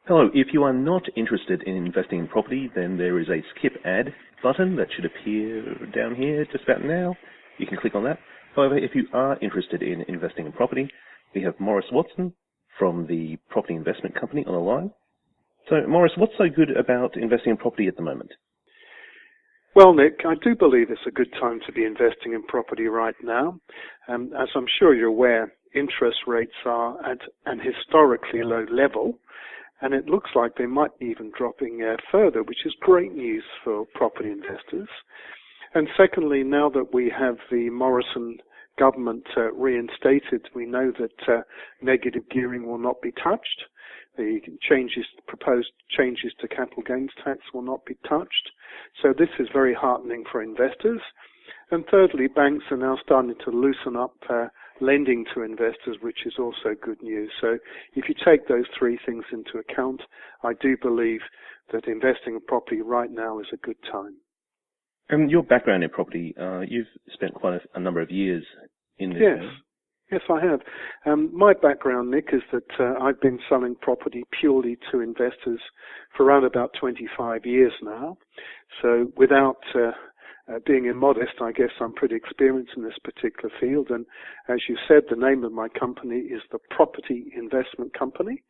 Hello, if you are not interested in investing in property, then there is a skip ad button that should appear down here just about now. You can click on that. However, if you are interested in investing in property, we have Maurice Watson from the property investment company on the line. So, Maurice, what's so good about investing in property at the moment? Well, Nick, I do believe it's a good time to be investing in property right now. As I'm sure you're aware, interest rates are at an historically low level, and it looks like they might be even dropping further, which is great news for property investors. And secondly, now that we have the Morrison government reinstated, we know that negative gearing will not be touched. The proposed changes to capital gains tax will not be touched. So this is very heartening for investors. And thirdly, banks are now starting to loosen up lending to investors, which is also good news. So if you take those three things into account, I do believe that investing in property right now is a good time. And your background in property, you've spent quite a number of years in this. Yes, I have. My background, Nick, is that I've been selling property purely to investors for around about 25 years now. So without being immodest, I guess I'm pretty experienced in this particular field. And as you said, the name of my company is the Property Investment Company.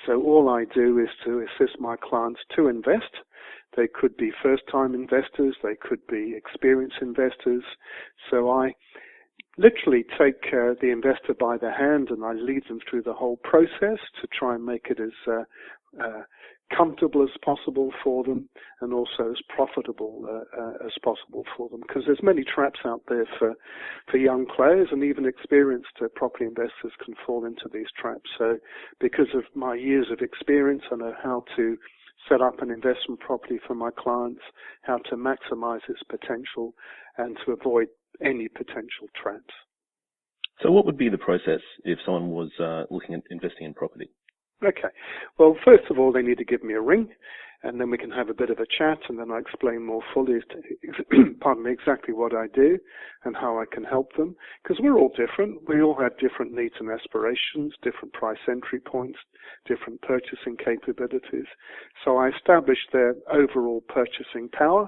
So all I do is to assist my clients to invest. They could be first-time investors. They could be experienced investors. So I literally take the investor by the hand and I lead them through the whole process to try and make it as comfortable as possible for them and also as profitable as possible for them, because there's many traps out there for young players, and even experienced property investors can fall into these traps. So because of my years of experience, I know how to set up an investment property for my clients, how to maximize its potential and to avoid any potential traps. So what would be the process if someone was looking at investing in property? Okay. Well, first of all, they need to give me a ring, and then we can have a bit of a chat, and then I explain more fully exactly what I do and how I can help them, because we're all different. We all have different needs and aspirations, different price entry points, different purchasing capabilities. So I establish their overall purchasing power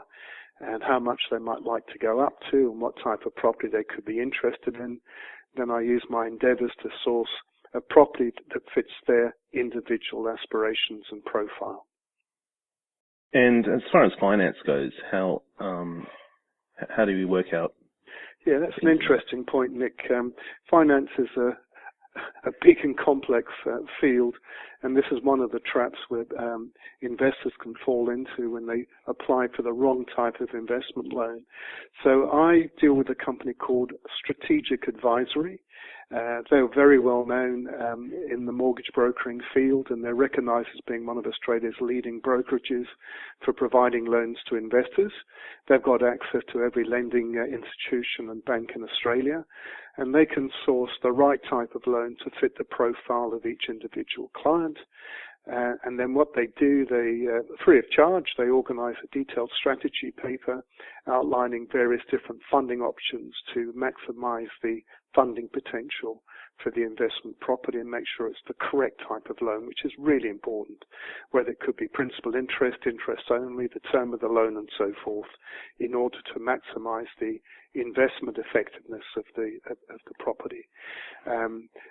and how much they might like to go up to and what type of property they could be interested in. Then I use my endeavors to source a property that fits their individual aspirations and profile. And as far as finance goes, how do we work out? Yeah, that's an interesting point, Nick. Finance is a big and complex field, and this is one of the traps where investors can fall into when they apply for the wrong type of investment loan. So I deal with a company called Strategic Advisory. They're very well known in the mortgage brokering field, and they're recognized as being one of Australia's leading brokerages for providing loans to investors. They've got access to every lending institution and bank in Australia, and they can source the right type of loan to fit the profile of each individual client. And then what they do, they, free of charge, they organize a detailed strategy paper outlining various different funding options to maximize the funding potential for the investment property and make sure it's the correct type of loan, which is really important, whether it could be principal interest, interest only, the term of the loan and so forth, in order to maximize the investment effectiveness of the property.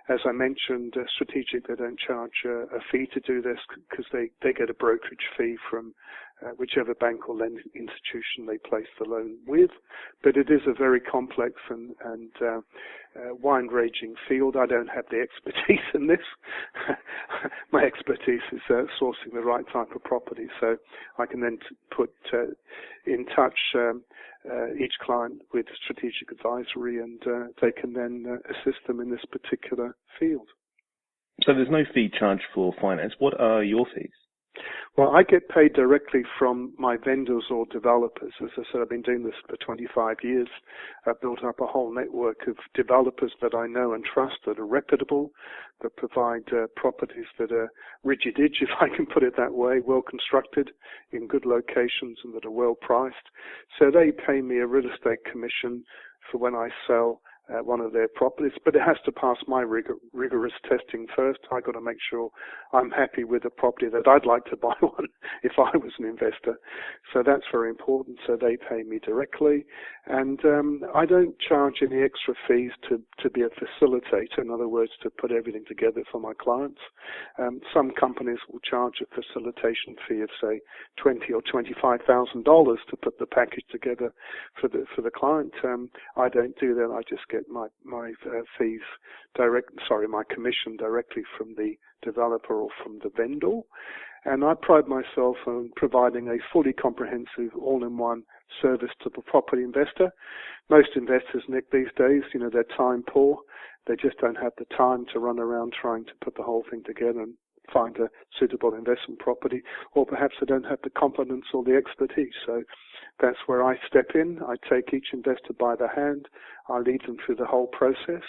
As I mentioned, Strategic, they don't charge a fee to do this because they get a brokerage fee from whichever bank or lending institution they place the loan with. But it is a very complex and wide-ranging field. I don't have the expertise in this. My expertise is sourcing the right type of property, so I can then put in touch each client with Strategic Advisory, and they can then assist them in this particular field. So there's no fee charged for finance. What are your fees? Well, I get paid directly from my vendors or developers. As I said, I've been doing this for 25 years. I've built up a whole network of developers that I know and trust, that are reputable, that provide properties that are rigid-edge, if I can put it that way, well constructed, in good locations, and that are well priced. So they pay me a real estate commission for when I sell one of their properties, but it has to pass my rigorous testing first. I got to make sure I'm happy with the property that I'd like to buy one if I was an investor. So that's very important. So they pay me directly, and I don't charge any extra fees to be a facilitator. In other words, to put everything together for my clients. Some companies will charge a facilitation fee of say $20,000 or $25,000 to put the package together for the client. I don't do that. I just get my fees my commission directly from the developer or from the vendor. And I pride myself on providing a fully comprehensive, all-in-one service to the property investor. Most investors, Nick, these days, they're time poor. They just don't have the time to run around trying to put the whole thing together and find a suitable investment property, or perhaps they don't have the competence or the expertise. So that's where I step in. I take each investor by the hand. I lead them through the whole process.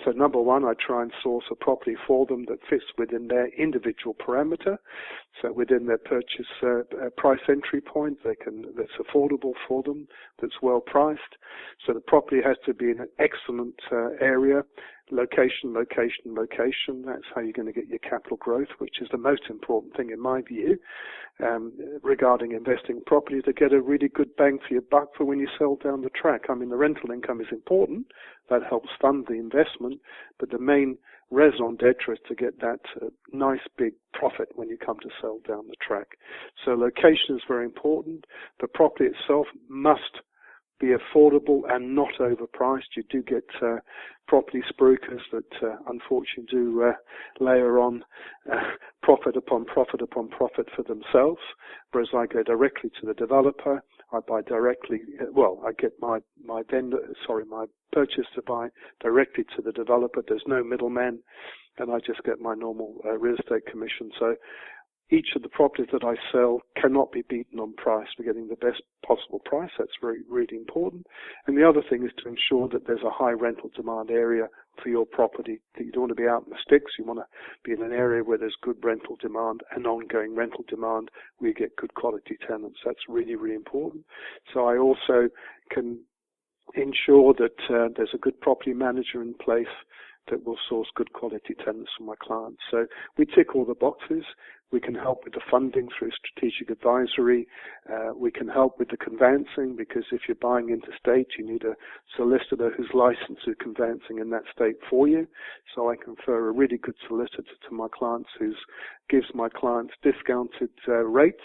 So number one, I try and source a property for them that fits within their individual parameter. So within their purchase price entry point, that's affordable for them, that's well priced. So the property has to be in an excellent area. Location. That's how you're going to get your capital growth, which is the most important thing in my view regarding investing in property, to get a really good bang for your buck for when you sell down the track. I mean, the rental income is important. That helps fund the investment, but the main raison d'etre is to get that nice big profit when you come to sell down the track. So location is very important. The property itself must be affordable and not overpriced. You do get property spruikers that unfortunately do layer on profit upon profit upon profit for themselves, whereas I go directly to the developer. I buy directly, I get my purchase to buy directly to the developer. There's no middleman, and I just get my normal real estate commission. So each of the properties that I sell cannot be beaten on price. We're getting the best possible price. That's really important. And the other thing is to ensure that there's a high rental demand area for your property. That you don't want to be out in the sticks. You want to be in an area where there's good rental demand and ongoing rental demand, where you get good quality tenants. That's really, really important. So I also can ensure that there's a good property manager in place that will source good quality tenants for my clients. So we tick all the boxes. We can help with the funding through strategic advisory. We can help with the conveyancing, because if you're buying interstate, you need a solicitor who's licensed to conveyancing in that state for you. So I confer a really good solicitor to my clients who gives my clients discounted rates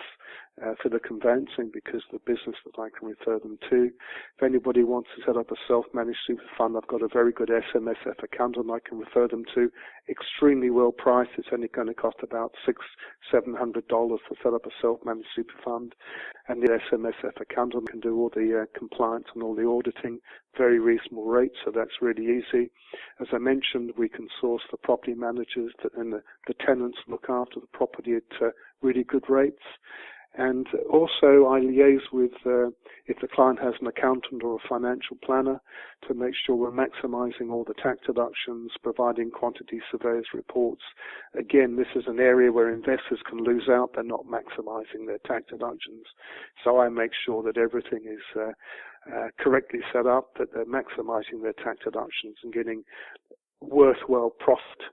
for the conveyancing, because the business that I can refer them to. If anybody wants to set up a self-managed super fund, I've got a very good SMSF accountant I can refer them to. Extremely well priced. It's only going to cost about $600-700 to set up a self-managed super fund, and the SMSF accountant can do all the compliance and all the auditing, very reasonable rates. So that's really easy. As I mentioned, we can source the property managers and the tenants look after the property at really good rates. And also I liaise with, if the client has an accountant or a financial planner, to make sure we're maximizing all the tax deductions, providing quantity surveyors reports. Again, this is an area where investors can lose out. They're not maximizing their tax deductions. So I make sure that everything is correctly set up, that they're maximizing their tax deductions and getting worthwhile profit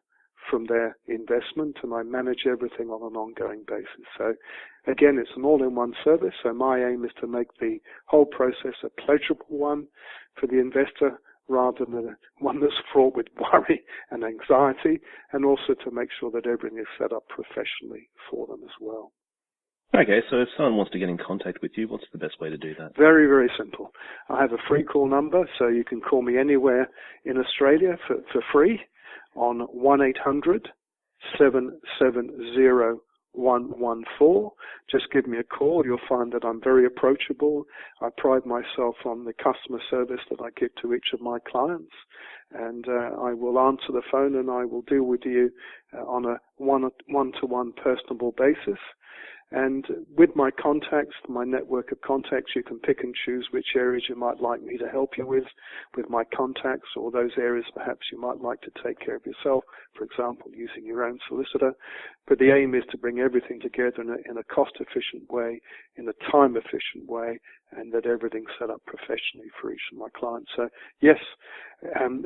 from their investment, and I manage everything on an ongoing basis. So again, it's an all-in-one service. So my aim is to make the whole process a pleasurable one for the investor, rather than one that's fraught with worry and anxiety, and also to make sure that everything is set up professionally for them as well. Okay, so if someone wants to get in contact with you, what's the best way to do that? Very, very simple. I have a free call number, so you can call me anywhere in Australia for free on 1-800-770-114. Just give me a call. You'll find that I'm very approachable. I pride myself on the customer service that I give to each of my clients, and I will answer the phone and I will deal with you on a one-to-one personable basis. And with my contacts, my network of contacts, you can pick and choose which areas you might like me to help you with my contacts, or those areas perhaps you might like to take care of yourself, for example, using your own solicitor. But the aim is to bring everything together in a cost-efficient way, in a time-efficient way, and that everything's set up professionally for each of my clients. So, yes,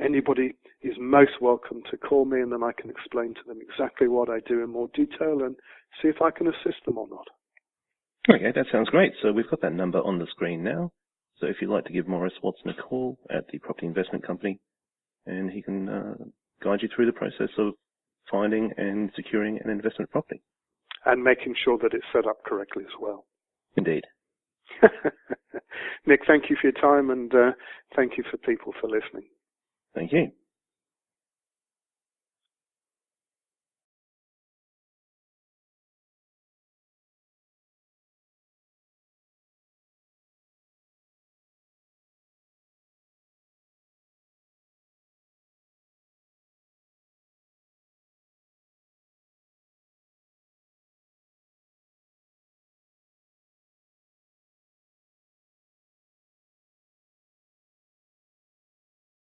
anybody is most welcome to call me, and then I can explain to them exactly what I do in more detail and see if I can assist them or not. Okay, that sounds great. So we've got that number on the screen now. So if you'd like to give Maurice Watson a call at the Property Investment Company, and he can guide you through the process of finding and securing an investment property. And making sure that it's set up correctly as well. Indeed. Nick, thank you for your time, and thank you for people for listening. Thank you.